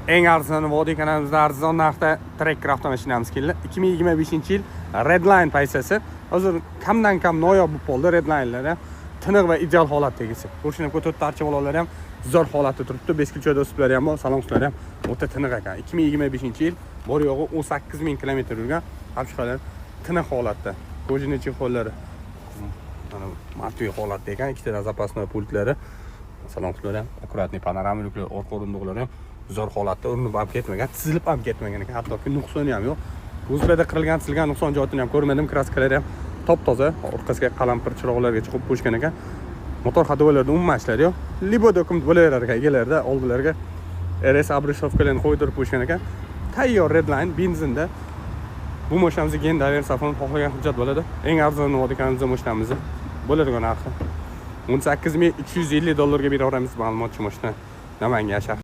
eng arzon Vodiy kanalimizda arzon narxda Tracker avtomashinamiz keldi. 2025-yil Redline paysasi. Hozir kamdan kam noyob bo'lib qoldi Redline'lar. Tiniq va ideal holatdagisi. Ko'rishni to'rtta archivalolar ham zo'r holatda turibdi. 5 kilchoda o'siblar ham bor, salonlar ham o'ta tiniq ekan. 2025-yil bor yo'g'i 18000 kilometr yurgan archivlar tiniq holatda. Ko'jinichi qo'llari mana matbuot holatda ekan. Ikkita zapasnoy pultlari, salonlar ham akkuratniy panoramiklar, orqa o'rindiqlar ham zo'r holatda, urinib ham ketmagan, tizilib ham ketmagan ekan. Hattoki nuqsoni ham yo'q. O'zbekda qirilgan, silgan nuqson joyini ham ko'rmadim. Kraskalari ham top-toza, orqasiga qalampir chiroqlarga chiqib qo'yishgan ekan. Motor ходовойlarda umuman ishlar yo'q. Libo dokument bo'laverar ekan egalarda, oldilariga RS abrishovkalarni qo'ydirib qo'yishgan ekan. Tayyor Redline benzinda. Bu mashinamizga Gendalian safon xohlagan hujjat bo'ladi. Eng arzon Vodiy kanalida mashinamiz bo'ladigan narxi $18350 ga beraveramiz ma'lumotchi mashina Namangan shahri.